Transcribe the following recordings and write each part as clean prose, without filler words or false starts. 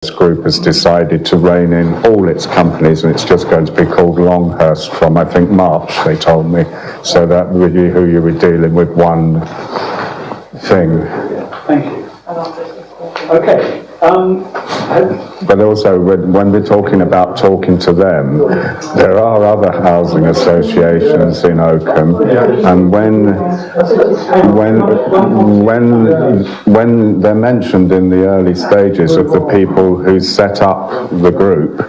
This group has decided to rein in all its companies, and it's just going to be called Longhurst from, I think, March, they told me. So that really who you were dealing with one thing. Thank you. Okay. But also, when we're talking about talking to them, there are other housing associations in Oakham, and when they're mentioned in the early stages of the people who set up the group,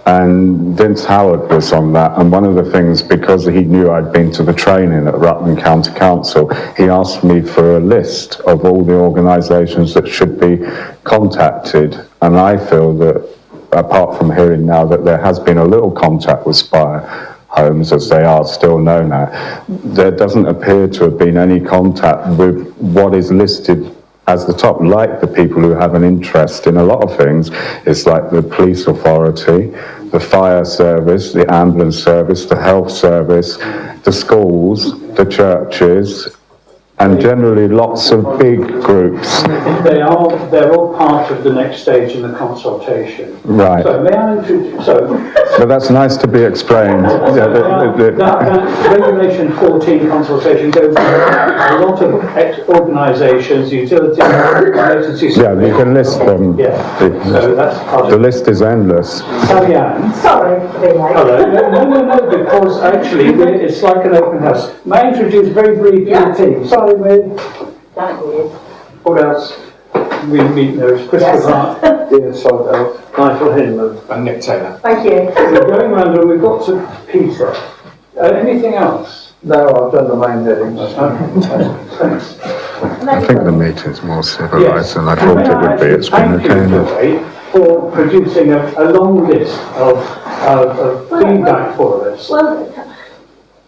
and Vince Howard was on that, and one of the things, because he knew I'd been to the training at Rutland County Council, he asked me for a list of all the organisations that should be contacted, and I feel that, apart from hearing now that there has been a little contact with Spire Homes, as they are still known at, there doesn't appear to have been any contact with what is listed as the top, like the people who have an interest in a lot of things. It's like the police authority, the fire service, the ambulance service, the health service, the schools, the churches, and generally lots of big groups. They're all part of the next stage in the consultation. Right. So may I introduce, but that's nice to be explained. That Regulation 14 consultation goes to a lot of organisations, utilities, agencies. Yeah, you can list them. Yeah. So that's part the list is endless. Sally Ann. Sorry for being late. Hello. No, because actually it's like an open house. May I introduce very briefly the team? Sorry, what else? We meet there is Christopher Hart, Dean Soldell, Michael Hinman, and Nick Taylor. Thank you. We're going around and we've got to Peter. Anything else? No, I've done the main headings. Thanks. I think the meeting's more civilised than I thought it would be. It's been okay. For producing a long list of feedback for us. Well,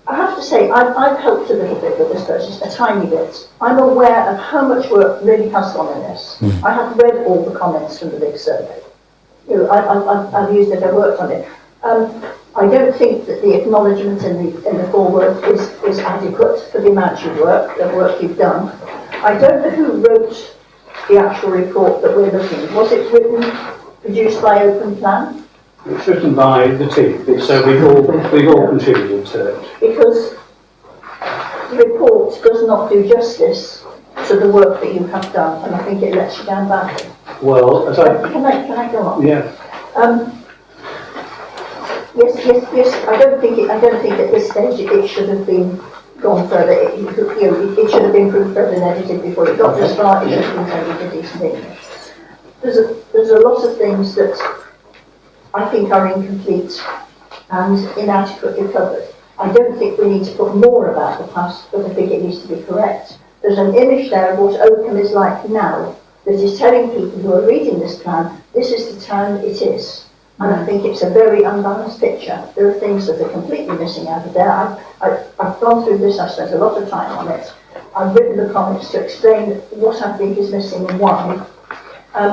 I have to say, I've helped a little bit with this process, a tiny bit. I'm aware of how much work really has gone in this. I have read all the comments from the big survey. You know, I've used it, I've worked on it. I don't think that the acknowledgement in the foreword is adequate for the amount of work you've done. I don't know who wrote the actual report that we're looking at. Was it produced by Open Plan? It's written by the team, so we've all contributed to it. Because the report does not do justice to the work that you have done, and I think it lets you down badly. Well, as can I go on? Yeah. Yes. I don't think at this stage it should have been gone further. It should have been proofread and edited before it got this far. It should have been edited decent English. There's a lot of things that I think are incomplete and inadequately covered. I don't think we need to put more about the past, but I think it needs to be correct. There's an image there of what Oakham is like now that is telling people who are reading this plan, this is the town it is. And I think it's a very unbalanced picture. There are things that are completely missing out of there. I've gone through this, I've spent a lot of time on it. I've written the comments to explain what I think is missing and why.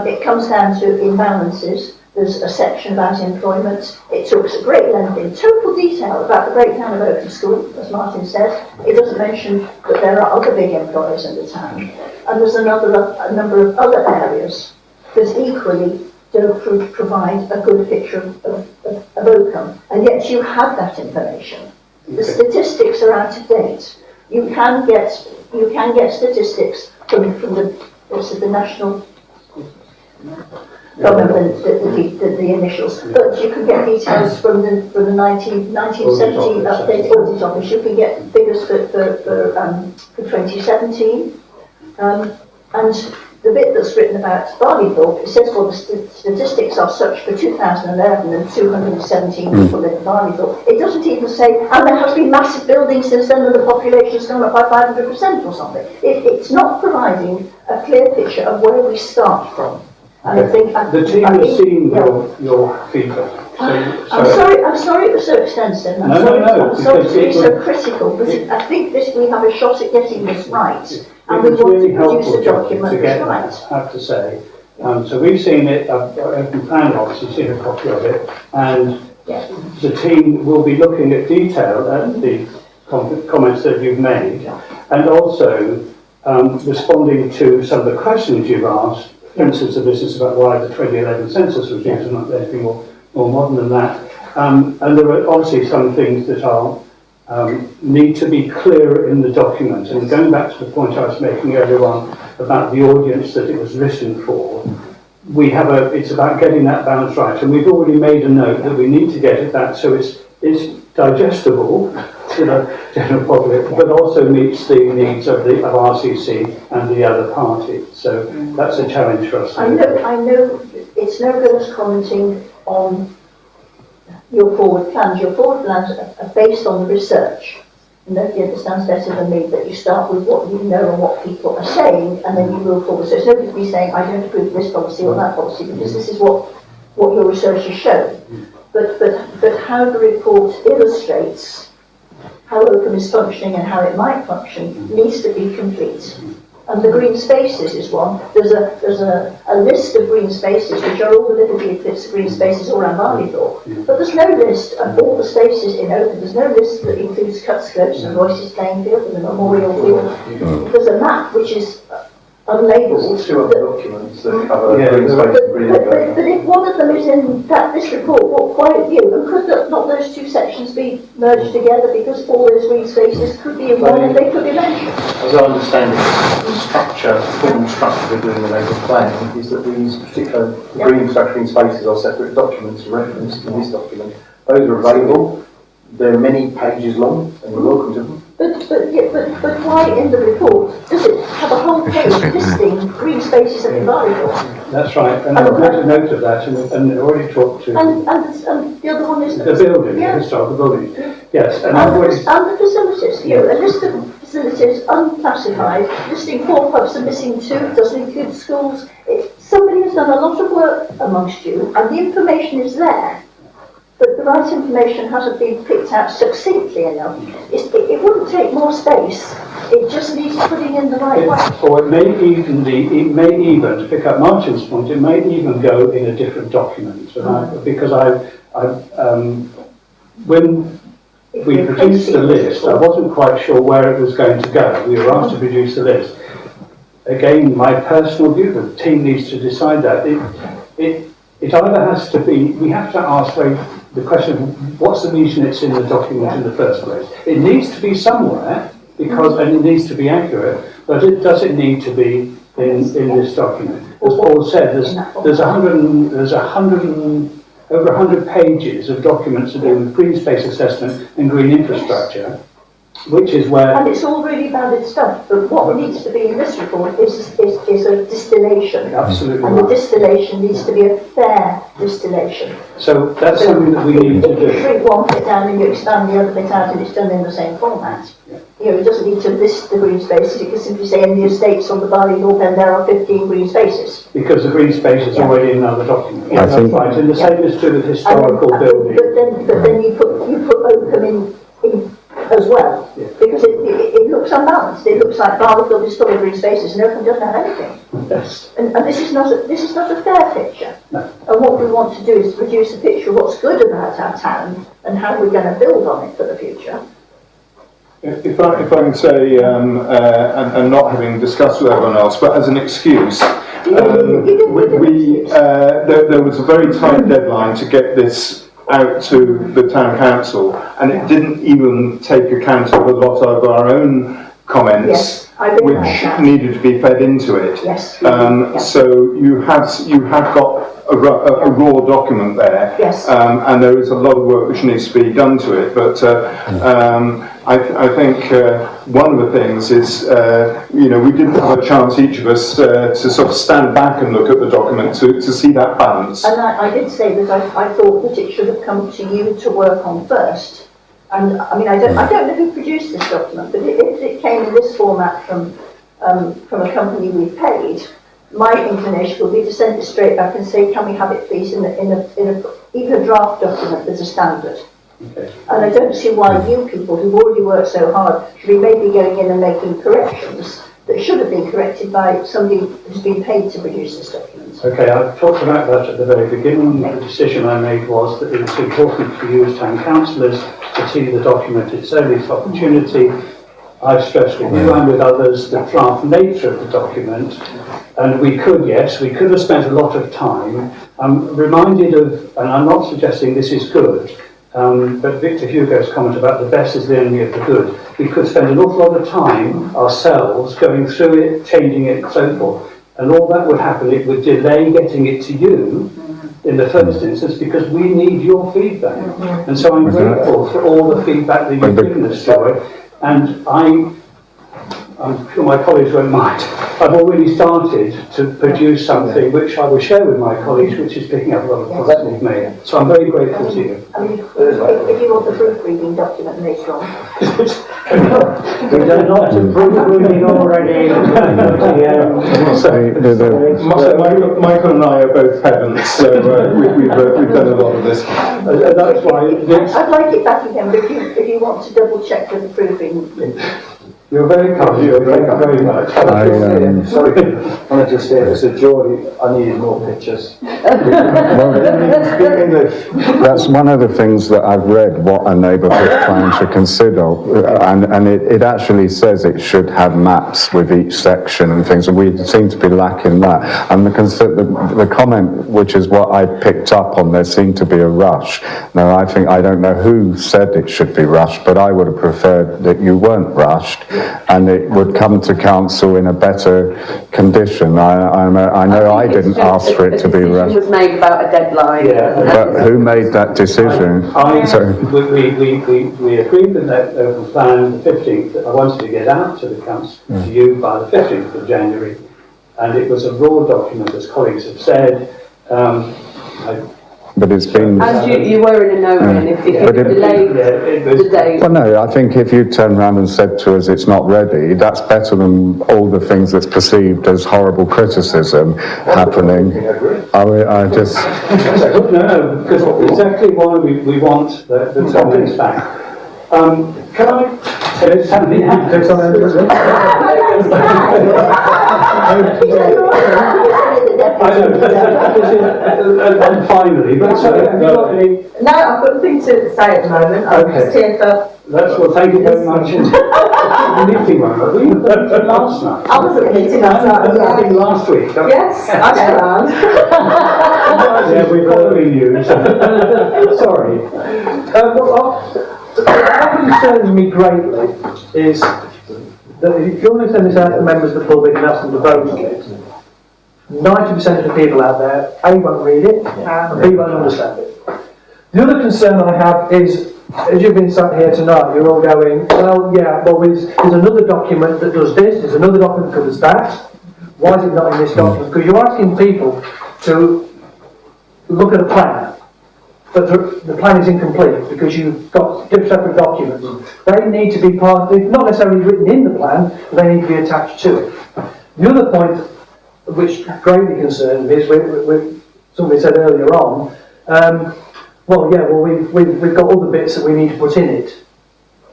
It comes down to imbalances. There's a section about employment. It talks at great length in total detail about the breakdown of Oakham School, as Martin said. It doesn't mention that there are other big employers in the town. And there's a number of other areas that equally don't provide a good picture of Oakham. And yet you have that information. The statistics are out of date. You can get statistics from the national. I can't remember the initials, but you can get details from the 1970 update audit office. You can get figures for 2017, and the bit that's written about Barleythorpe, it says, well, the statistics are such for 2011 and 217 people live in Barleythorpe. It doesn't even say, and there has been massive building since then and the population's gone up by 500% or something. It's not providing a clear picture of where we start from. And I think the team has seen your feedback. I'm sorry it was so extensive. I'm sorry to be so critical, but I think we have a shot at getting this right, and we want to produce a document that's right. I have to say. So we've seen it. Open Plan obviously seen a copy of it, and the team will be looking at detail at the comments that you've made, and also responding to some of the questions you've asked for instance, the business about why the 2011 census was used and not anything more modern than that. And there are obviously some things that are need to be clearer in the document. And going back to the point I was making earlier on about the audience that it was written for, it's about getting that balance right. And we've already made a note that we need to get it that so it's digestible to the general public, but also meets the needs of RCC and the other parties. So that's a challenge for us. I know it's no good us commenting on your forward plans. Your forward plans are based on the research. Nobody understands better than me that you start with what you know and what people are saying, and then you move forward. So it's no good me saying I don't agree with this policy or that policy, because this is what your research has shown. But how the report illustrates how Oakham is functioning and how it might function needs to be complete. And the green spaces is one. There's a list of green spaces, which are all the little bits of green spaces all around Barleythorpe. But there's no list of all the spaces in Oakham. There's no list that includes cut slopes and Royce's playing field and the memorial field. There's a map which is unlabelled. There's two other documents that cover green space and green area. But if one of them is in this report, why have you? And could not those two sections be merged together, because all those green spaces could be in one and they could be mentioned? As I understand it, the structure, the formal structure we're doing the local plan is that these particular green spaces are separate documents referenced in this document. Those are available. They're many pages long, and you're welcome to them. But why in the report does it have a whole page listing green spaces at the Barleythorpe? That's right, and I've made a note of that, and already talked to and the other one is the building, the historical building. Yes, and the facilities. A list of facilities unclassified, listing 4 pubs and missing 2, doesn't include schools. Somebody has done a lot of work amongst you, and the information is there. But the right information hasn't been picked out succinctly enough. It wouldn't take more space. It just needs putting in the right way. Or it may even, to pick up Martin's point, it may even go in a different document. Because when we produced the list, I wasn't quite sure where it was going to go. We were asked to produce the list. Again, my personal view, the team needs to decide that. It either has to be, we have to ask the question of what's the reason it's in the document in the first place. It needs to be somewhere, and it needs to be accurate, but does it need to be in this document? As Paul said, there's over 100 pages of documents to do with green space assessment and green infrastructure, which is where... And it's all really valid stuff, but what needs to be in this report is a distillation. Absolutely. And the distillation needs to be a fair distillation. So that's something that we need to do. If you shrink one bit down and you expand the other bit out and it's done in the same format. Yeah. It doesn't need to list the green spaces, it can simply say in the estates on the Barleythorpe and there are 15 green spaces. Because the green space is already in another document. Yeah, that's right, and the same is true with historical building. But then you put Oakham in as well, because it looks unbalanced. It looks like Barleythorpe is full of green spaces and Oakham doesn't have anything. Yes. And this is not a fair picture. No. And what we want to do is produce a picture of what's good about our town and how we're going to build on it for the future. If I can say, and not having discussed with everyone else, but as an excuse, there was a very tight deadline to get this out to the town council, and it didn't even take account of a lot of our own comments, which needed to be fed into it. Yes. So you have got a raw document there, and there is a lot of work which needs to be done to it. But I think one of the things is, we didn't have a chance, each of us, to sort of stand back and look at the document to see that balance. And I did say that I thought that it should have come to you to work on first. And I mean, I don't know who produced this document, but if it came in this format from a company we paid, my inclination would be to send it straight back and say, can we have it please in even a draft document as a standard. Okay. And I don't see why you people who've already worked so hard should be maybe going in and making corrections that should have been corrected by somebody who's been paid to produce this document. Okay, I talked about that at the very beginning. The decision I made was that it was important for you as town councillors to see the document at its earliest opportunity. I've stressed with you and with others the draft nature of the document And we could have spent a lot of time. I'm reminded of, and I'm not suggesting this is good, but Victor Hugo's comment about the best is the enemy of the good. We could spend an awful lot of time ourselves going through it, changing it, and so forth. And all that would happen, it would delay getting it to you in the first instance, because we need your feedback. And so I'm grateful for all the feedback that you've given us, Joy. And I'm sure my colleagues won't mind. I've already started to produce something which I will share with my colleagues, which is picking up a lot of points that we've made. So I'm very grateful to you. I mean, if you want the proofreading document later on. We've done lots of proofreading already. Michael and I are both pedants, so we've done a lot of this. That's why. I'd like it back again, but if you want to double check with the proofreading. You're very kind. Thank you very much. Sorry, I want to just say it's a joy. I needed more pictures. That's one of the things that I've read, what a neighbourhood plan should consider, and it actually says it should have maps with each section and things, and we seem to be lacking that. And the comment, which is what I picked up on, there seemed to be a rush. Now, I don't know who said it should be rushed, but I would have preferred that you weren't rushed, and it would come to council in a better condition. I know I didn't ask for it to be rushed. Was made about a deadline. Yeah. But who made that decision? We agreed with that open plan the 15th. That I wanted to get out to the council, to you, by the 15th of January, and it was a raw document, as colleagues have said. But it's been... And you were in a no-win if you delayed the date. Well, no, I think if you turned around and said to us it's not ready, that's better than all the things that's perceived as horrible criticism happening. I just... No, because exactly why we want the comments back. Can I say something and finally, but sorry, have you got any? No, I've got nothing to say at the moment. I'm just here for... Well, thank you very much. Meeting one, but we were last night. I was at the meeting last night. Last week. Yes, I stand. Yeah, we're following you. Sorry. What concerns me greatly is that if you want to send this out to members of the public and ask them to vote on it, 90% of the people out there, A, won't read it, and B, won't understand it. The other concern I have is, as you've been sat here tonight, you're all going, well, yeah, well, there's another document that does this, there's another document that does that. Why is it not in this document? Because you're asking people to look at a plan, but the plan is incomplete because you've got separate documents. They need to be not necessarily written in the plan, but they need to be attached to it. The other point, which greatly concerns me, is somebody said earlier on, we've got all the bits that we need to put in it.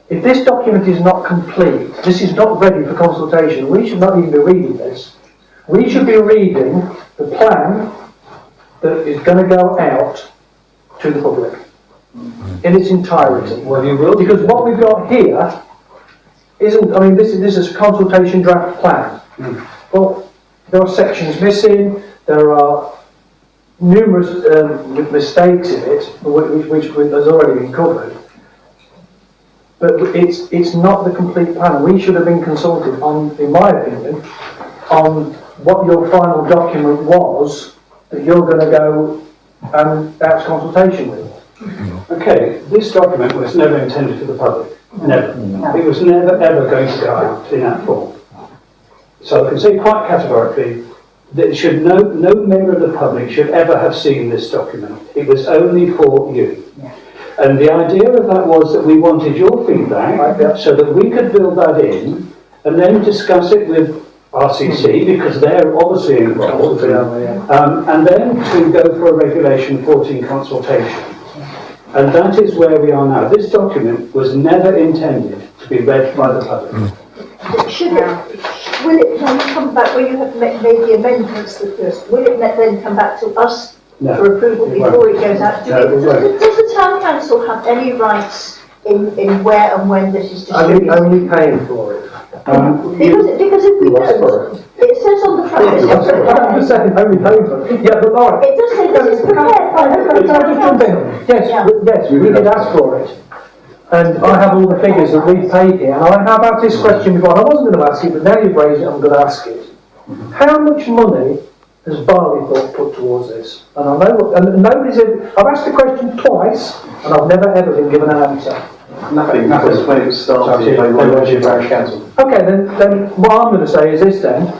If this document is not complete, this is not ready for consultation, we should not even be reading this. We should be reading the plan that is going to go out to the public in its entirety. Well, you will. Because what we've got here isn't, I mean, this is a consultation draft plan. Well, there are sections missing, there are numerous mistakes in it, which has already been covered. But it's not the complete plan. We should have been consulted on, in my opinion, on what your final document was that you're going to go and that's consultation with. Okay, this document was never intended for the public. Never. It was never ever going to go out in that form. So I can say quite categorically that no member of the public should ever have seen this document. It was only for you. And the idea of that was that we wanted your feedback so that we could build that in and then discuss it with RCC, because they're obviously involved, and then to go for a Regulation 14 consultation. And that is where we are now. This document was never intended to be read by the public. Will it then come back, when you have made the amendments the first, will it then come back to us for approval before it goes out? Does the town council have any rights in where and when this is distributed? Only paying for it. Because if we don't, it says on the front. I'm just saying, only paper. Yeah, but Laura. It does say this is prepared by Oakham Town Councils. Yes, we did ask for it. And I have all the figures that we've paid here, and I have asked this question before, and I wasn't going to ask it, but now you've raised it, I'm going to ask it. How much money has Barleythorpe put towards this? And I know, and nobody's ever, I've asked the question twice, and I've never ever been given an answer. Nothing, because when it was started, they were the parish council. Okay, then what I'm going to say is this then.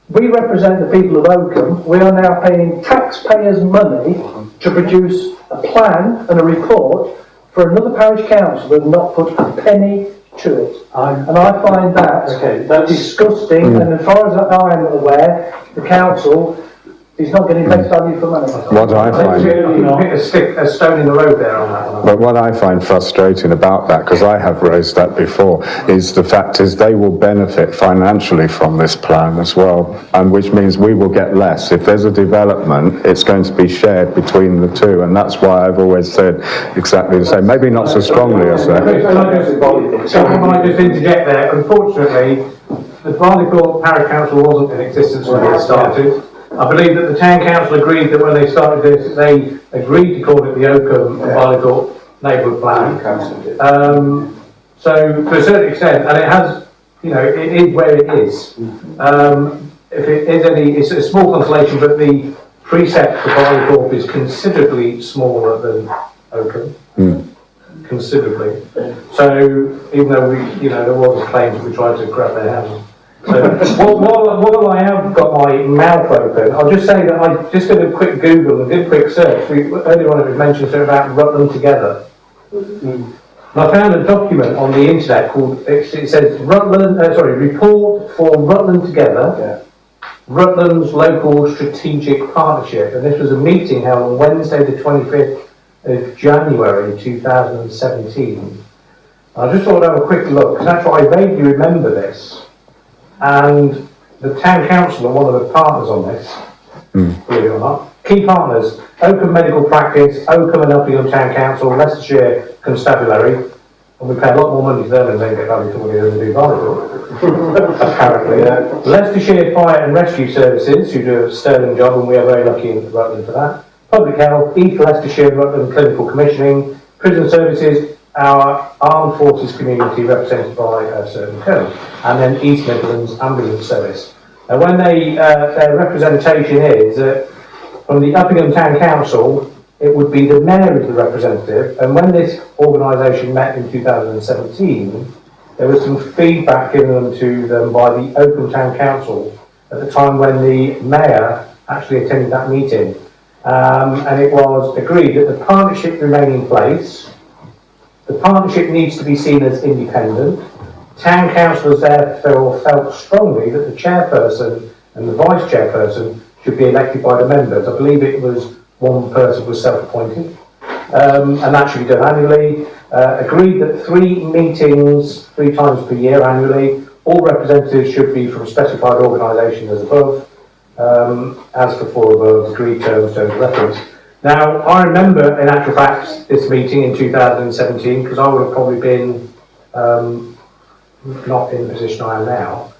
We represent the people of Oakham. We are now paying taxpayers' money to produce a plan and a report for another parish council that have not put a penny to it. And I find that disgusting, and as far as I am aware, the council is not getting best value for money. What I find... a stone in the road there on that one. But what I find frustrating about that, because I have raised that before, is the fact is they will benefit financially from this plan as well, and which means we will get less. If there's a development, it's going to be shared between the two, and that's why I've always said exactly the same. Maybe not so strongly as that. Can I just interject there? Unfortunately, the Barleythorpe Parish Council wasn't in existence when it started. I believe that the Town Council agreed that when they started this, they agreed to call it the Oakham and Barleythorpe Neighbourhood Plan. So to a certain extent, and it has, you know, it is where it is. If it is any, it's a small consolation, but the precept for Barleythorpe is considerably smaller than Oakham. Considerably. So even though we, you know, there was a claim that we tried to grab their hands. So while I have got my mouth open, I'll just say that I just did a quick Google and did a quick search. Earlier on it was mentioned something about Rutland Together. And I found a document on the internet called, it says Report for Rutland Together, Rutland's Local Strategic Partnership. And this was a meeting held on Wednesday the 25th of January 2017. I just thought I'd have a quick look, because that's what I vaguely remember this. And the Town Council are one of the partners on this, believe it or not. Key partners: Oakham Medical Practice, Oakham and Uppingham Town Council, Leicestershire Constabulary, and we pay a lot more money to them than they get value to money than we do Barleythorpe, apparently. Leicestershire Fire and Rescue Services, who do a sterling job, and we are very lucky in Rutland for that. Public Health, East Leicestershire Rutland Clinical Commissioning, Prison Services, our Armed Forces community represented by a certain colonel, and then East Midlands Ambulance Service. And when their representation is that from the Uppingham Town Council, it would be the mayor as the representative, and when this organisation met in 2017, there was some feedback given to them by the Oakham Town Council at the time when the mayor actually attended that meeting. And it was agreed that the partnership remain in place. The partnership needs to be seen as independent. Town councillors therefore felt strongly that the chairperson and the vice chairperson should be elected by the members. I believe it was one person was self-appointed, and that should be done annually. Agreed that 3 meetings, 3 times per year annually. All representatives should be from specified organisations as above. As before above, agreed terms of reference. Now, I remember, in actual fact, this meeting in 2017, because I would have probably been not in the position I am now.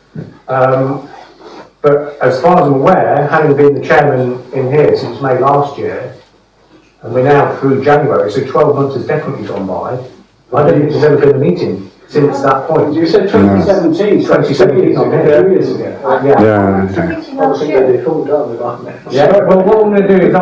But as far as I'm aware, having been the chairman in here since May last year, and we're now through January, so 12 months has definitely gone by. I don't think there's ever been a meeting since that point. You said 2017. 2017, 2 years ago. Well, what I'm going to do is I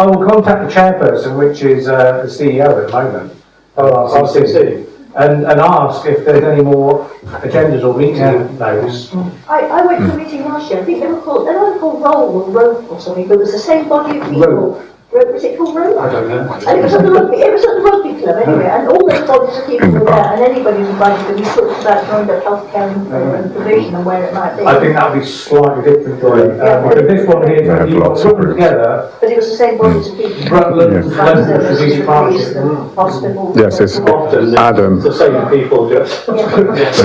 will contact the chairperson, which is the CEO at the moment, RCC, and ask if there's any more agendas or meeting notes. I went to a meeting last year. I think they were called Roll or Rope or something, but it was the same body of people. Was it called Rope? I don't know. And it was at the rugby. It was at the rugby club anyway, and all those bodies of people were there, and anybody was invited to be talked about joined up healthcare and provision and where it might be. I think that would be slightly different, because this one here, you've got Rutland Together. But it was the same bodies of people. Rutland, Local Strategic Partnership. Hospitals. Yes, it's Adam. The same people just. There's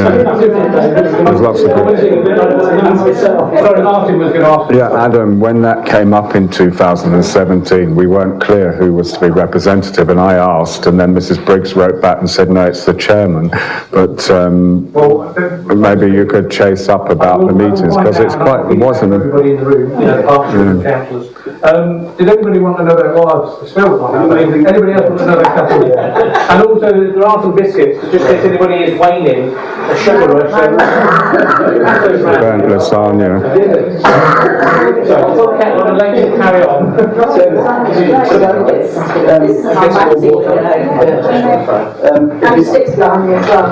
lots of people. Sorry, Martin was going to ask. Yeah, Adam, when that came up in 2017, we weren't clear who was to be representative, and I asked, and then Mrs. Briggs wrote back and said, no, it's the chairman. But maybe you could chase up about the meetings, because it wasn't a... Everybody in the room, apart from the councillors. Did anybody want another, the smell one? Anybody else want another couple? And also, there are some biscuits, just in case anybody is waning, a sugar rush. Burnt lasagna. So, I'll let you carry on. And six line as well.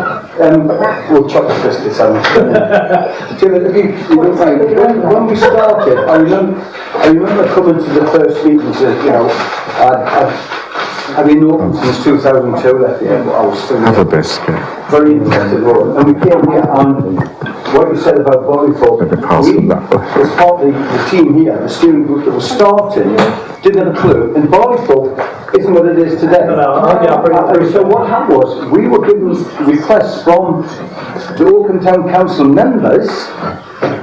We'll chocolate biscuits on. When we started, I remember coming to the first meetings, I've been open since 2002, left here, but I was still Have a biscuit. very interested in it. And we came here, and what you said about Barleythorpe, as part of the team here, the steering group that was starting, didn't have a clue, and Barleythorpe isn't what it is today. So what happened was, we were given requests from the Oakham Town Council members,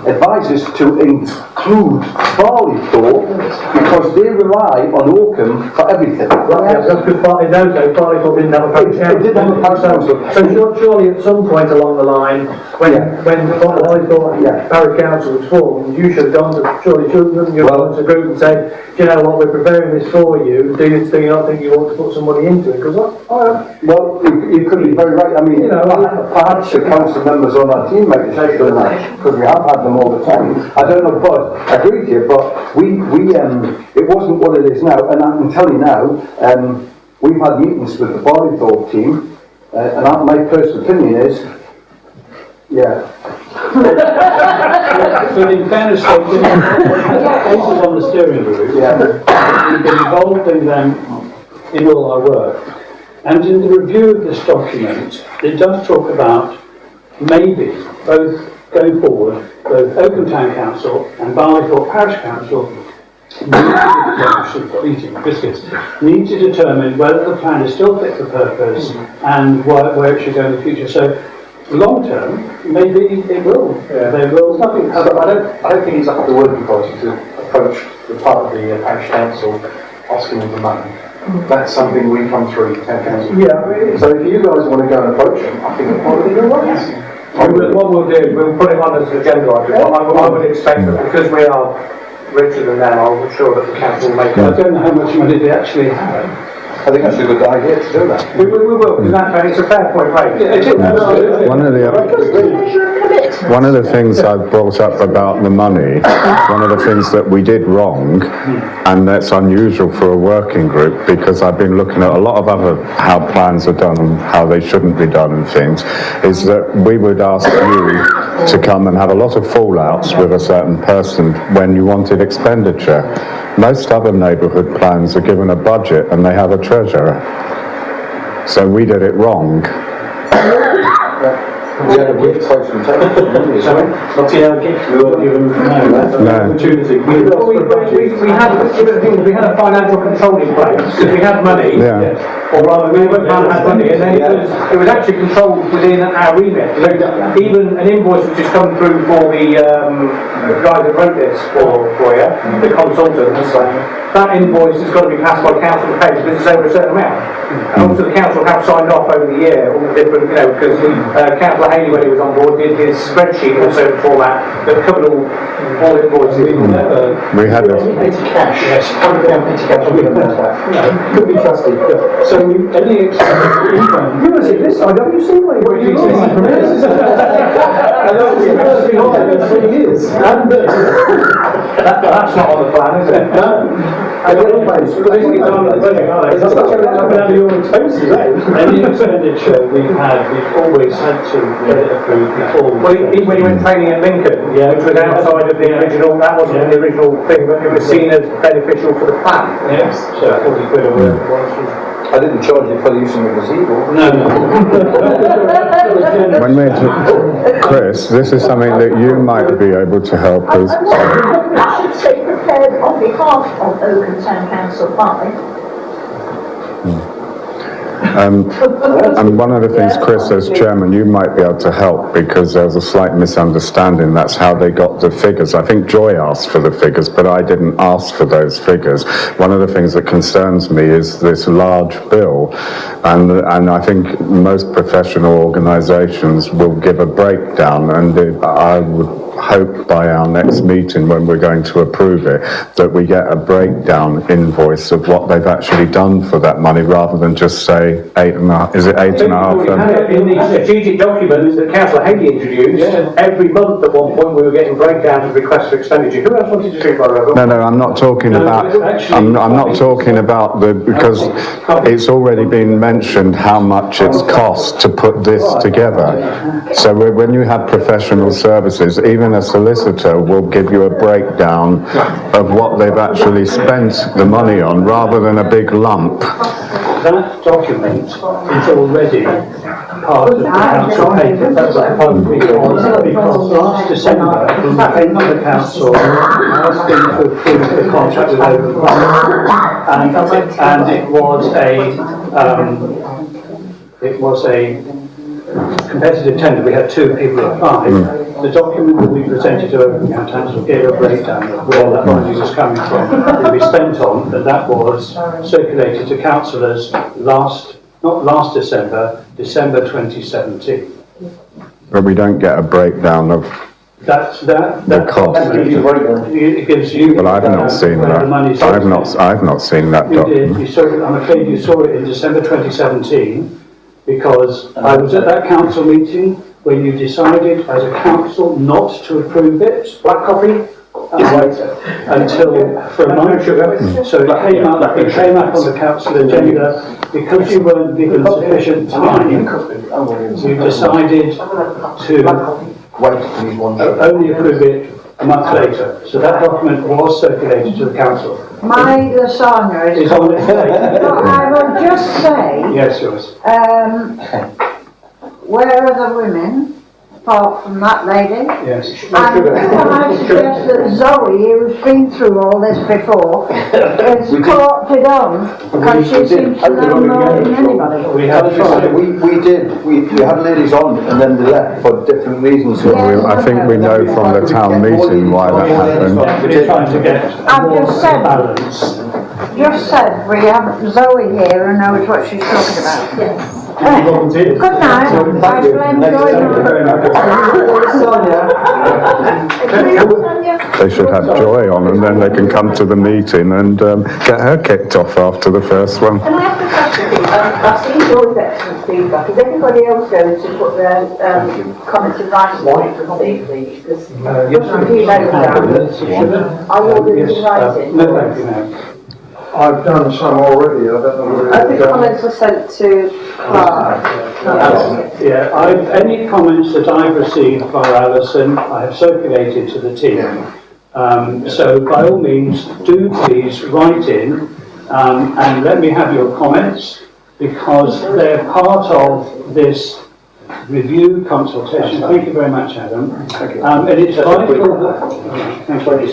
advisors, to include Barleythorpe because they rely on Oakham for everything. That's because in those days, Barleythorpe didn't have a parish council. It didn't have a parish council. So surely at some point along the line, when Barleythorpe parish council was formed, you should have gone to, to group and said, do you know what, we're preparing this for you, do you not think you ought to put some money into it? Because well, you could be very right. I mean, perhaps the council members on our team might have done that, because we have had them all the time. I don't know, but I agree with you, but we it wasn't what it is now, and I can tell you now, we've had meetings with the Barleythorpe team, and my personal opinion is, So in fairness, cases on the steering group, we've been involved in them in all our work. And in the review of this document, it does talk about maybe both going forward, both Oakham Town Council and Barleythorpe Parish Council need to determine whether the plan is still fit for purpose and where it should go in the future. So long term, maybe it will. They will. Nothing. I don't think it's up to the working party to approach the part of the parish council asking them for money. That's something we come through town council. So if you guys want to go and approach them, I think it'll probably be all right. What we'll do is we'll put it on as an agenda item. I would expect that because we are richer than them, I'm sure that the council will make it. I don't know how much money they actually have. I think that's a good idea to do that. We will, because it's a fair point raised. One of the things I brought up about the money, one of the things that we did wrong, and that's unusual for a working group, because I've been looking at a lot of other how plans are done and how they shouldn't be done and things, is that we would ask you to come and have a lot of fallouts with a certain person when you wanted expenditure. Most other neighbourhood plans are given a budget and they have a treasurer. So we did it wrong. We had a gift close from town. Not a gift, we weren't given No. opportunity. We had a financial control in place, because we had money, or rather we had money, and then it was actually controlled within our remit. Even an invoice which has come through for the guy that wrote this for you, the consultant, that invoice has got to be passed by council to pay because it's over a certain amount. And also the council have signed off over the year, all the different, because Councillor Haley, when he was on board, did his spreadsheet also for that covered all invoices. We had a... cash. Yes, £100 petty cash. Could be trusted. So any income. You was it this side, don't you see what you That's not on the plan, is it? I don't know, any expenditure we've always had to get it approved before. Well, even when you went training in Lincoln, which was outside of the original, that wasn't the original thing, but it was seen as beneficial for the plan. Yes, so 40 quid a week. I didn't charge you for using the gazebo. No. When we're Chris, this is something that you might be able to help us. I should say prepared on behalf of Oakham Town Council by. And one of the things, Chris, as chairman, you might be able to help, because there was a slight misunderstanding. That's how they got the figures. I think Joy asked for the figures, but I didn't ask for those figures. One of the things that concerns me is this large bill, and I think most professional organisations will give a breakdown, and I would hope by our next meeting, when we're going to approve it, that we get a breakdown invoice of what they've actually done for that money, rather than just say 8.5. Is it 8.5? In the strategic documents that Councillor Haley introduced, every month at one point we were getting breakdowns of requests for expenditure. Who else wanted to speak, by the way? No, I'm not talking about. I'm not talking about because it's already been mentioned how much it's cost to put this together. So when you have professional services, even a solicitor will give you a breakdown of what they've actually spent the money on, rather than a big lump. That document is already part of the council paper. Because last December, when we came to the council, asking to approve the contract with Oakham, and it was a competitive tender. We had 2 people apply. The document that we presented to Oakham Town Council gave a breakdown of where that money was coming from to be spent on, and that was circulated to councillors not last December, December 2017. But we don't get a breakdown of the cost. It gives you. Well, I've not seen that. I've not seen that document. You saw it. I'm afraid you saw it in December 2017, because I was at that council meeting when you decided as a council not to approve it. Black coffee? Until for a month. So it came up on the council agenda. Because you weren't given sufficient time, you decided to only approve it a month later. So that document was circulated to the council. My lasagna is on its way. I will just say, yes, yours. Where are the women, apart from that lady? Yes. And can I suggest that Zoe, who's been through all this before, has caught it on, because she seems to know more than anybody. We did. We had ladies on, and then they left for different reasons. Well, I think we know from the town meeting why that happened. We're trying to get I've just said we have Zoe here and knows what she's talking about. Yes. Good night. I shall enjoy They should have Joy on, and then they can come to the meeting and get her kicked off after the first one. Can I ask a question? I've seen Joy's excellent feedback. Is everybody else going to put their comments in writing completely? Because a few days ago, I ordered it in writing. No, thank you, no. I've done some already. I don't know whether I think comments were sent to Clark. Yeah, any comments that I've received via Alison, I have circulated to the team. So by all means, do please write in and let me have your comments, because they're part of this review consultation. Thank you very much, Adam. And it's vital. Thanks for your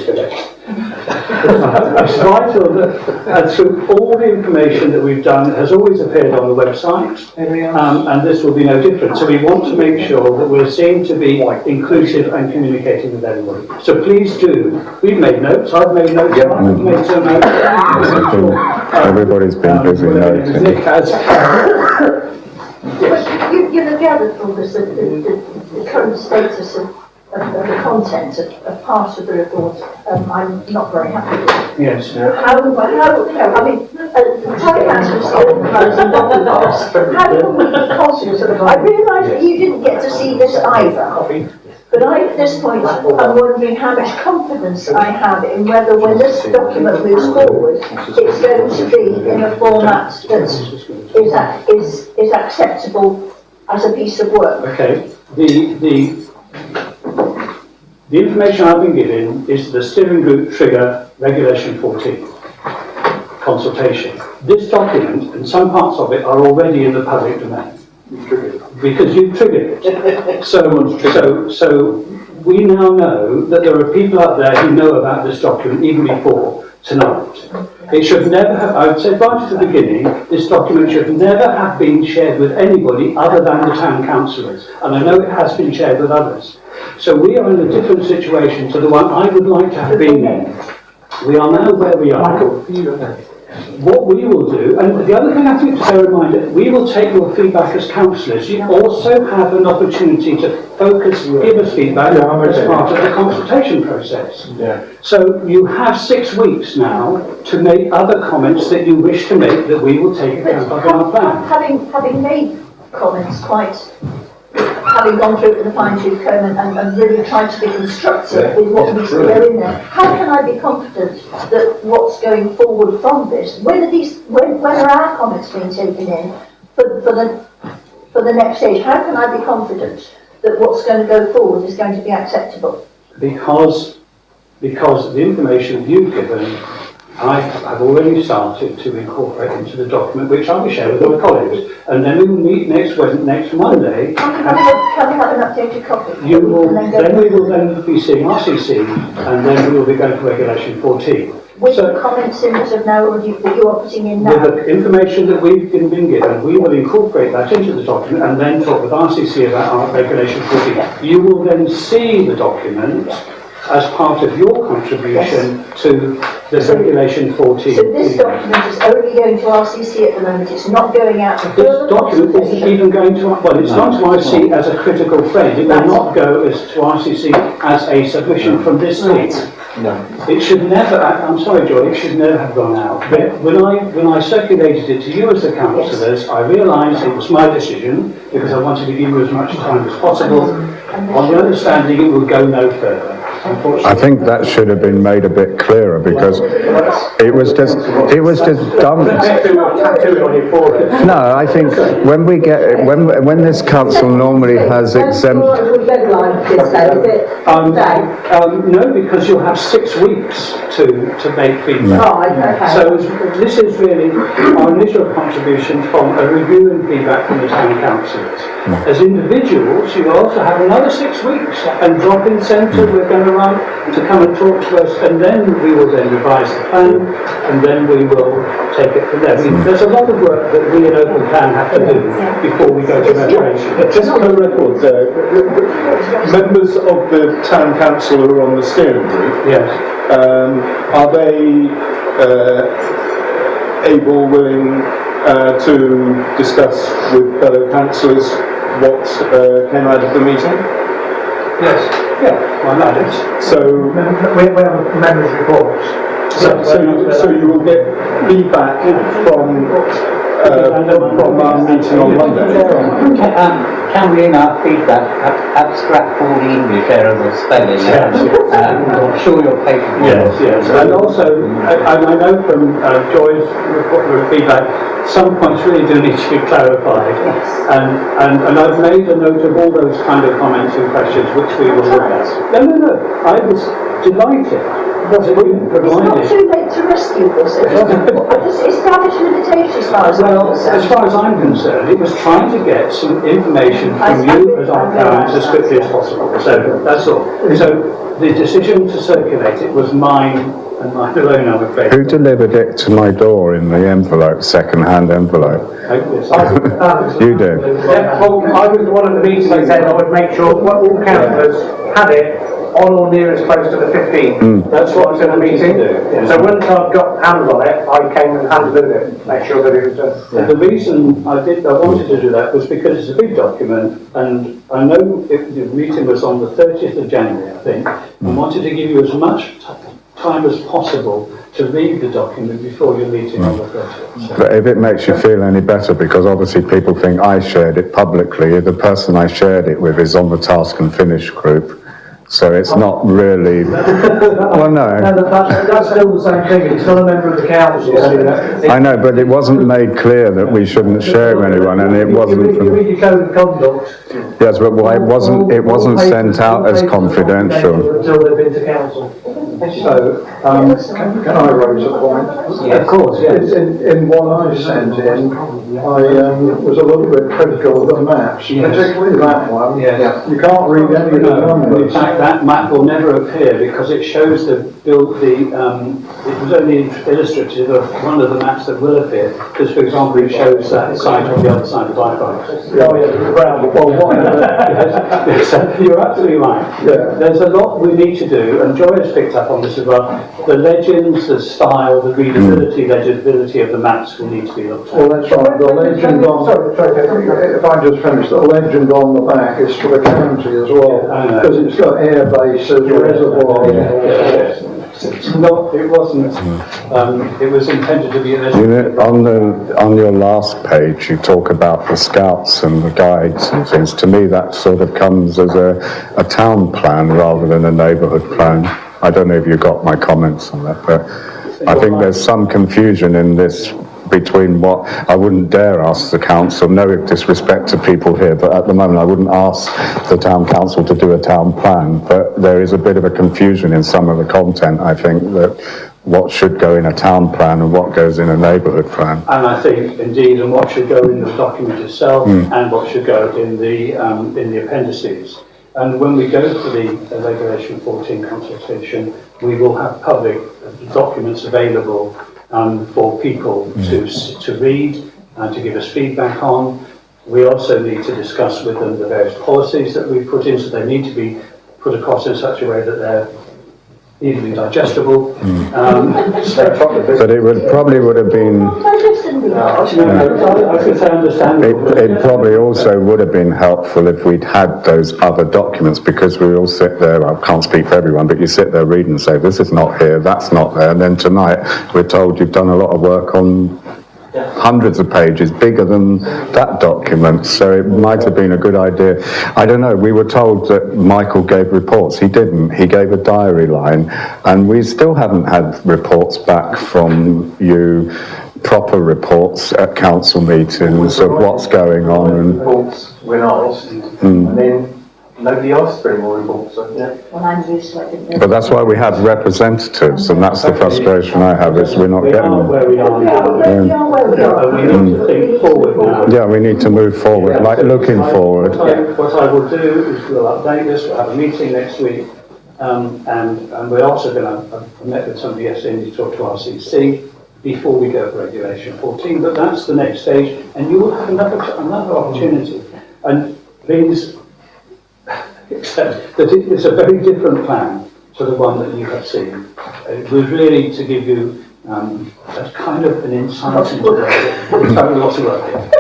It's vital that through all the information that we've done has always appeared on the website, and this will be no different. So we want to make sure that we're seen to be inclusive and communicating with everybody. So please do. We've made notes. I've made notes. Yep. I've made some notes. Everybody's been busy noting. Nick has. But you'll have gathered from this the current status of the content of part of the report. I'm not very happy with. Yes. How, I mean, town councillors organise a lot of lots. How come it's possible? I realise that you didn't get to see this either. But at this point, I'm wondering how much confidence I have in whether, when this document moves forward, it's going to be in a format that is acceptable as a piece of work. Okay. The information I've been given is the steering group trigger regulation 14 consultation. This document and some parts of it are already in the public domain. Because you've triggered it. So we now know that there are people out there who know about this document even before tonight. It should never have, I would say right at the beginning, this document should never have been shared with anybody other than the town councillors. And I know it has been shared with others. So we are in a different situation to the one I would like to have been in. We are now where we are. What we will do, and the other thing I think to bear in mind, that we will take your feedback as councillors. You also have an opportunity to focus, give us feedback as part of the consultation process. So you have 6 weeks now to make other comments that you wish to make that we will take account of in our plan. Having made comments having gone through it with a fine-tooth comb and really tried to be constructive with what needs to go in there, how can I be confident that what's going forward from this, when are our comments being taken in for the next stage? How can I be confident that what's going to go forward is going to be acceptable? Because the information you've given, I have already started to incorporate into the document, which I will share with my colleagues, and then we will meet next Monday. Can we have an updated copy? We will then be seeing RCC, and then we will be going to Regulation 14. With the comments in as of now, or that you are putting in now? With the information that we've been given, we will incorporate that into the document and then talk with RCC about our Regulation 14. You will then see the document as part of your contribution to the Regulation 14. So this document is only going to RCC at the moment, it's not going out to This document isn't even going to, well, it's gone to RCC as a critical friend. It will not go as to RCC as a submission from this team. No. It should never, I'm sorry, Joy, it should never have gone out. But when I circulated it to you as the councillors, I realised it was my decision because I wanted to give you as much time as possible, on the understanding it would go no further. I think that should have been made a bit clearer because it was just dumped. No, I think when this council normally has exempt. No, because you'll have 6 weeks to make feedback. So this is really our initial contribution from a review and feedback from the town councillors. As individuals, you also have another 6 weeks, and drop-in centre we're going to run to come and talk to us, and then we will then revise the plan, and then we will take it from there. There's a lot of work that we in Oakham Town have to do before we go to regulation. Just for the record, members of the town council who are on the steering group, yes, are they able, willing to discuss with fellow councillors what came out of the meeting? Yes. Yeah, why not? So we have members' reports. So you will get feedback from our meeting on Monday. Can we in our feedback abstract all the English errors or spelling? I'm sure you're capable. Yes. And also, I know from Joy's feedback, some points really do need to be clarified. And I've made a note of all those kind of comments and questions which we will look at. No. I was delighted. It's not too late to rescue this. It's private limitation as far as I'm concerned. As far as I'm concerned, it was trying to get some information from you as our parents as quickly as possible. So that's all. So the decision to circulate it was mine and mine alone, I'm afraid. Who delivered it to my door in the envelope, second-hand envelope? You did. Yeah, well, I was one of the meetings that said I would make sure all councillors had it on or near as close to the 15th. That's what was in the meeting. So once I've got hands on it, I came and handed it, make sure that it was done. And the reason I wanted to do that was because it's a big document, and I know the meeting was on the 30th of January, I think, and wanted to give you as much time as possible to read the document before your meeting on the 30th. So. But if it makes you feel any better, because obviously people think I shared it publicly, the person I shared it with is on the Task and Finish group. So it's not really, well no. That's still the same thing, it's not a member of the council. I know, but it wasn't made clear that we shouldn't share with anyone, and it wasn't You read your code of conduct. Yes, but well, it wasn't sent out as confidential. Until they've been to council. So, Can I raise a point? of course, yes. In what I sent in, I was a little bit critical of the maps, particularly that one. Yes. You can't read any of the numbers. In fact, that map will never appear because it shows it was only illustrative of one of the maps that will appear, because for example it shows that site on the other side of Barleythorpe. You're absolutely right. There's a lot we need to do, and Joy has picked up on this as well. The legends, the style, the readability, legibility of the maps will need to be looked at. Well, that's right. The legend on, if I just finish, the legend on the back is for the county as well, because it's got air bases, reservoirs. It wasn't. It was intended to be a legend. On your last page, you talk about the scouts and the guides and things. To me, that sort of comes as a town plan rather than a neighbourhood plan. I don't know if you got my comments on that, but I think there's some confusion in this between what I wouldn't dare ask the council, no disrespect to people here, but at the moment I wouldn't ask the town council to do a town plan, but there is a bit of a confusion in some of the content, I think, that what should go in a town plan and what goes in a neighbourhood plan. And I think indeed, and what should go in the document itself and what should go in the appendices. And when we go for the Regulation 14 consultation, we will have public documents available for people to read and to give us feedback on. We also need to discuss with them the various policies that we put in, so they need to be put across in such a way that they're easily digestible. But it would have been... It probably also would have been helpful if we'd had those other documents, because we all sit there, I can't speak for everyone, but you sit there reading and say, this is not here, that's not there, and then tonight we're told you've done a lot of work on hundreds of pages, bigger than that document, so it might have been a good idea. I don't know, we were told that Michael gave reports. He didn't. He gave a diary line, and we still haven't had reports back from you, proper reports at council meetings of what's going on. And reports when asked, and then nobody asked for any more reports. So, Well, I'm used to it. but that's why we have representatives, and that's the frustration I have, is we're not getting them. Where we are now. We need to think forward now. Yeah, we need to move forward, like looking forward. What I will do is we'll update this, we'll have a meeting next week, and we're also going to, I met with somebody yesterday to talk to RCC before we go for Regulation 14, but that's the next stage, and you will have another opportunity. And please accept that it is a very different plan to the one that you have seen. It was really to give you a kind of an insight into it. Lots of work here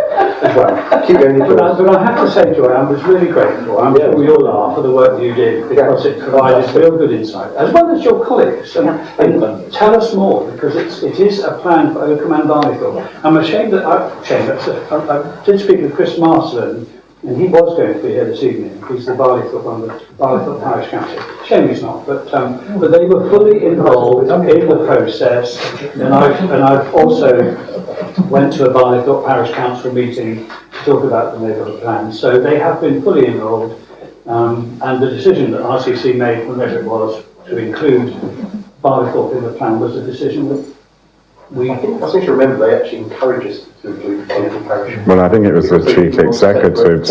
as well. Keep going. But I have to say, Joy, I was really grateful. I'm sure we all are for the work you did, because it provided real good insight, as well as your colleagues. And tell us more, because it is a plan for Oakham and Barleythorpe. I'm ashamed that I did speak with Chris Marsden, and he was going to be here this evening. He's the Barleythorpe Parish Council. Shame he's not, but they were fully involved in the process. And I've also went to a Barleythorpe Parish Council meeting to talk about the neighbourhood plan. So they have been fully involved, and the decision that RCC made, whenever it was, to include Barleythorpe in the plan was a decision that I seem to remember they actually encouraged us to include Barleythorpe Parish. Well, I think it was the chief executive's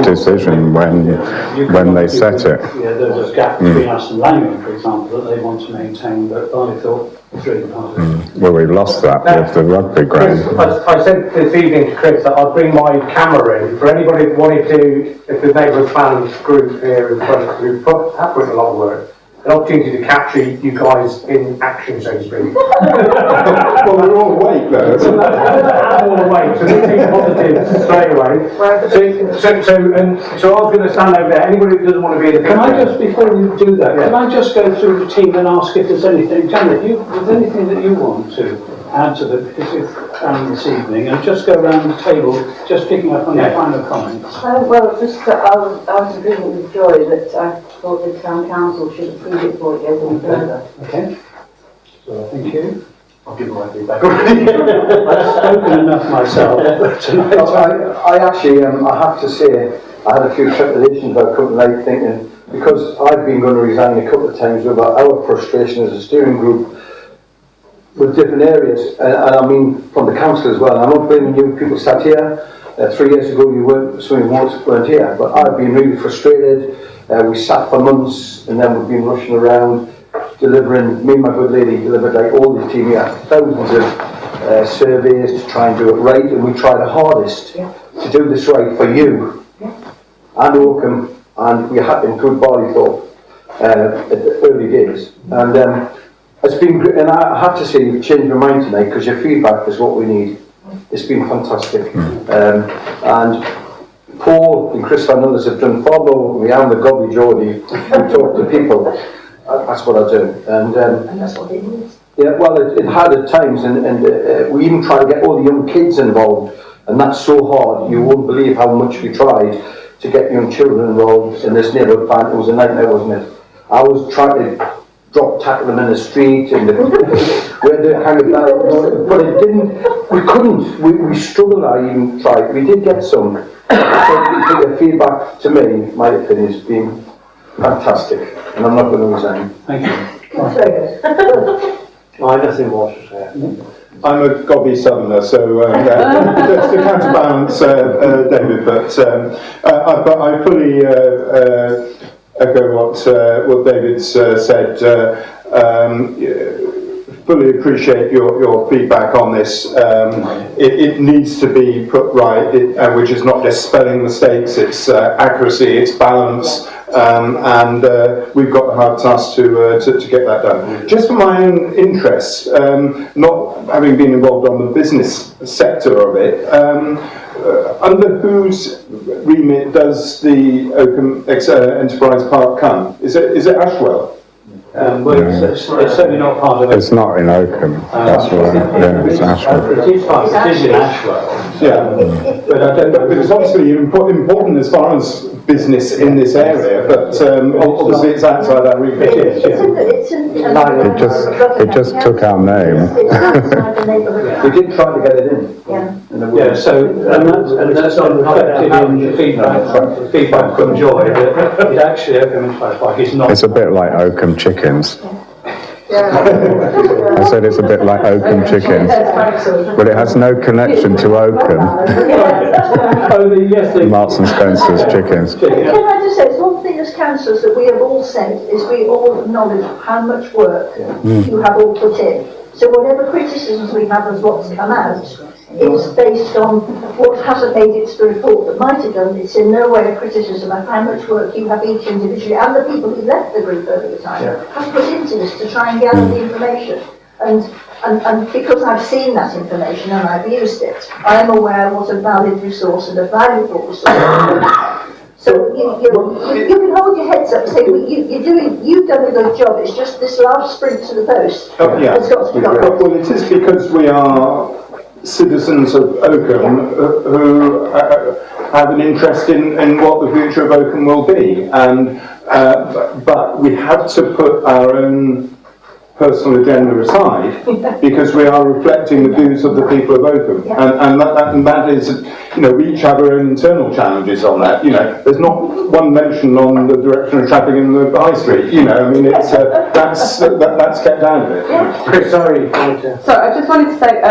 decision when they set it. Yeah, there's a gap between us and Langham, for example, that they want to maintain, but Barleythorpe is really part of it. Well, we lost that with the rugby ground. I said this evening to Chris that I'd bring my camera in for anybody that wanted to, if the neighbourhood plans group here in front who have put in a lot of work, an opportunity to capture you guys in action, so to speak. Well, we're all awake though. So that's all awake, so they take positive straight away. So I was going to stand over there. Anybody who doesn't want to be in the Can I just, before you do that, can I just go through the team and ask if there's anything, Janet, is there anything that you want to add to the this evening, and just go around the table, just picking up on your final comments? Well, just I was agreeing with Joy that I thought the town council should approve it before it goes any further. Okay. So thank you. I'll give my feedback. I've spoken enough myself tonight. I actually, I have to say, I had a few trepidations about coming late, thinking, because I've been going to resign a couple of times about our frustration as a steering group with different areas, and I mean from the council as well. I'm not blaming you, people sat here 3 years ago, you weren't, some weren't here, but I've been really frustrated We sat for months, and then we've been rushing around, delivering, me and my good lady delivered like all this team, we had thousands of surveys to try and do it right, and we tried our hardest to do this right for you and Oakham, and we had to include Barleythorpe at the early days. And it's been great, and I have to say you've changed my mind tonight, because your feedback is what we need. It's been fantastic. And Paul and Chris and others have done far more than me and the Gobby Geordie who talk to people. That's what I do. And that's what it is. yeah, well, it had at times, and we even tried to get all the young kids involved, and that's so hard. You won't believe how much we tried to get young children involved in this neighbourhood plan. It was a nightmare, wasn't it? I was trying to tackle them in the street and where they hang about, but it didn't. We couldn't. We struggled. I even tried. We did get some. So the feedback to me, my opinion, has been fantastic, and I'm not going to resign. Thank you. I have nothing more to say. I'm a Gobby Southerner, so just to counterbalance David, but I fully echo what David's said. Fully appreciate your feedback on this. It needs to be put right, which is not just spelling mistakes, it's accuracy, it's balance, and we've got the hard task to get that done. Just for my own interest, not having been involved on the business sector of it, under whose remit does the Oakham Enterprise Park come? Is it Ashwell? Well, it's certainly not part of it. It's not in Oakham, that's right. Yeah, it's Ashwell. It is in Ashwell. Yeah, but I don't know. but it's obviously important as far as business in this area, but obviously it's outside our remit. It just took our name. We did try to get it in. Yeah, so and that's not reflected in the feedback from Joy. That it actually Oakham Enterprise Park is not. It's a bit like Oakham chickens. I said it's a bit like Oakham chickens, but it has no connection to Oakham. Marks and Spencer's chickens. Can I just say, it's one thing as councillors that we have all said is we all acknowledge how much work you have all put in. So whatever criticisms we have of what's come out is based on what hasn't made it to the report that might have done. It's in no way a criticism of how much work you have each individually and the people who left the group over the time have put into this to try and gather the information. And because I've seen that information and I've used it, I am aware what a valid resource and a valuable resource. So you can hold your heads up and say, well, you've done a good job. It's just this last sprint to the post has got to be got right. Well, it is because we are citizens of Oakham who have an interest in what the future of Oakham will be, and but we have to put our own personal agenda aside because we are reflecting the views of the people of Oakham, and that is, we each have our own internal challenges on that. There's not one mention on the direction of traffic in the high street. It's that's kept out of it. Chris, sorry. So I just wanted to say,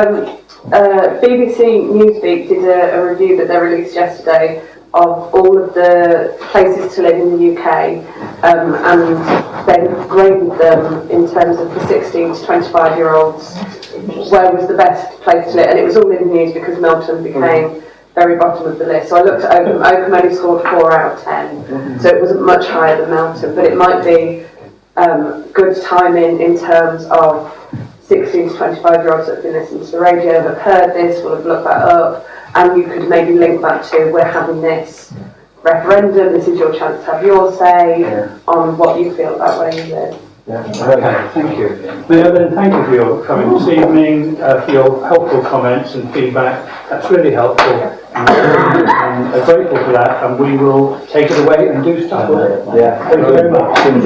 BBC Newsbeat did a review that they released yesterday of all of the places to live in the UK, and they graded them in terms of the 16 to 25 year olds, where was the best place to live, and it was all in the news because Melton became very bottom of the list. So I looked at Oakham. Oakham only scored 4 out of 10, so it wasn't much higher than Melton, but it might be good timing in terms of 16 to 25 year olds that have been listening to the radio, have heard this, will have looked that up, and you could maybe link that to, we're having this referendum, this is your chance to have your say on what you feel about where you live. Okay, thank you. May I then thank you for your coming this evening, for your helpful comments and feedback. That's really helpful. I'm grateful for that, and we will take it away and do stuff with it. Thank you very much. Right.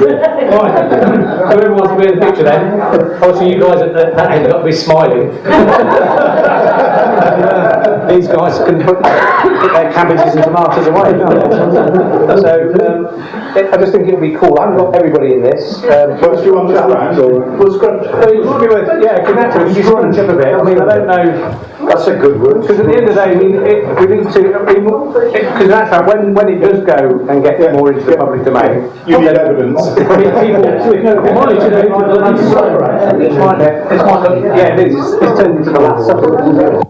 Whoever wants to be in the picture then? Obviously you guys at that end got to be smiling. These these guys can put their cabbages and tomatoes away, can't they? So, I just think it would be cool. I haven't got everybody in this. But do you understand? Or? Well, scrunch. It would be worth, yeah, exactly. If you scrunch up a bit, I mean, I don't know. That's a good word. Because at the end of the day, I mean, we need to, because that's how, when it does go and get more into the public domain, you need evidence. I mean, people, it's like, yeah, it is. It's turned into the Last Supper.